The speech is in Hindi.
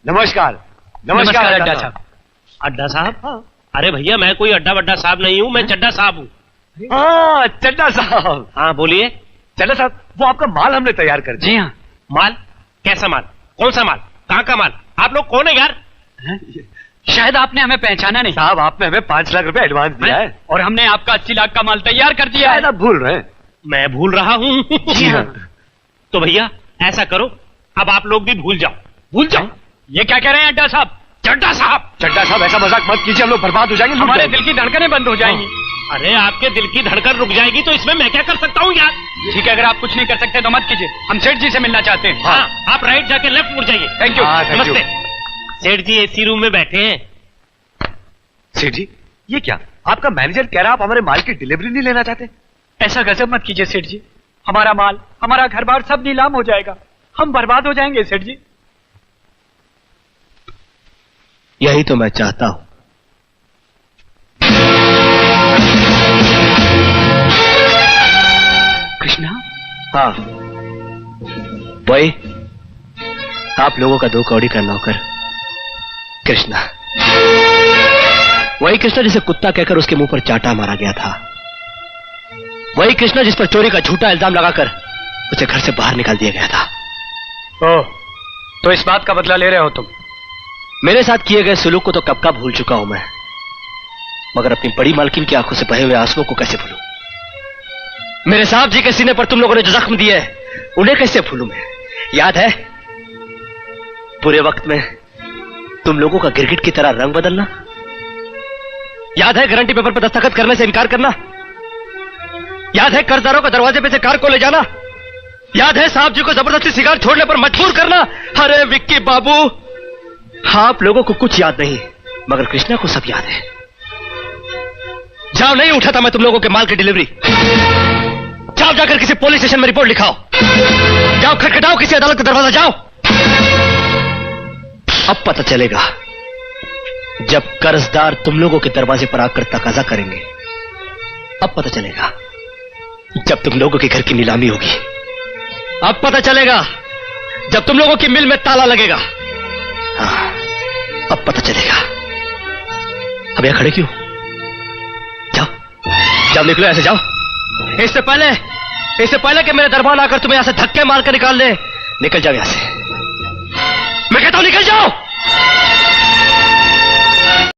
नमस्कार। नमस्कार अड्डा साहब। अड्डा साहब? हाँ। अरे भैया मैं कोई अड्डा वड्डा साहब नहीं हूँ, मैं चड्डा साहब हूँ। हाँ चड्डा साहब। हाँ बोलिए। चड्डा साहब वो आपका माल हमने तैयार कर दिया। जी हाँ। माल? कैसा माल? कौन सा माल? कहाँ का माल? आप लोग कौन है यार? शायद आपने हमें पहचाना नहीं। साहब आपने हमें 5 लाख रुपए एडवांस दिया है और हमने आपका 80 लाख का माल तैयार कर दिया है। आप भूल रहे हैं। मैं भूल रहा हूँ? जी हाँ। तो भैया ऐसा करो, अब आप लोग भी भूल जाओ। भूल जाओ। ये क्या कह रहे हैं अड्डा साहब? चड्डा साहब। चड्डा साहब ऐसा मजाक मत कीजिए, हम लोग बर्बाद हो जाएंगे। हमारे दिल की धड़कनें बंद हो जाएंगी। अरे आपके दिल की धड़कन रुक जाएगी तो इसमें मैं क्या कर सकता हूँ यार? ठीक है, अगर आप कुछ नहीं कर सकते तो मत कीजिए, हम सेठ जी से मिलना चाहते हैं। हाँ, आप राइट जाके लेफ्ट मुड़ जाइए। Thank you. नमस्ते। सेठ जी एसी रूम में बैठे हैं। सेठ जी ये क्या, आपका मैनेजर कह रहा आप हमारे माल की डिलीवरी नहीं लेना चाहते? ऐसा गजब मत कीजिए सेठ जी, हमारा माल, हमारा घर बार सब नीलाम हो जाएगा, हम बर्बाद हो जाएंगे सेठ जी। यही तो मैं चाहता हूं। कृष्णा? हाँ वही, आप लोगों का 2 कौड़ी का नौकर कृष्णा। वही कृष्णा जिसे कुत्ता कहकर उसके मुंह पर चाटा मारा गया था। वही कृष्णा जिस पर चोरी का झूठा इल्जाम लगाकर उसे घर से बाहर निकाल दिया गया था। ओह, तो इस बात का बदला ले रहे हो तुम? मेरे साथ किए गए सुलूक को तो कब का भूल चुका हूं मैं, मगर अपनी बड़ी मालकिन की आंखों से बहे हुए आंसुओं को कैसे भूलूं? मेरे साहब जी के सीने पर तुम लोगों ने जो जख्म दिए उन्हें कैसे भूलूं मैं? याद है बुरे वक्त में तुम लोगों का गिरगिट की तरह रंग बदलना? याद है गारंटी पेपर पर दस्तखत करने से इनकार करना? याद है कर्जदारों को दरवाजे पे से कार को ले जाना? याद है साहब जी को जबरदस्ती सिगार छोड़ने पर मजबूर करना? अरे विक्की बाबू, आप लोगों को कुछ याद नहीं, मगर कृष्णा को सब याद है। जाओ, नहीं उठाता मैं तुम लोगों के माल की डिलीवरी। जाओ जाकर किसी पुलिस स्टेशन में रिपोर्ट लिखाओ, जाओ खटखटाओ किसी अदालत का दरवाजा, जाओ। अब पता चलेगा जब कर्जदार तुम लोगों के दरवाजे पर आकर तकाजा करेंगे। अब पता चलेगा जब तुम लोगों के घर की नीलामी होगी। अब पता चलेगा जब तुम लोगों की मिल में ताला लगेगा। हाँ, अब पता चलेगा। अब यहां खड़े क्यों? जाओ जाओ, निकलो ऐसे, जाओ। इससे पहले कि मेरे दरबार आकर तुम्हें यहां से धक्के मारकर निकाल दे, निकल जाओ यहां से। मैं कहता हूं निकल जाओ।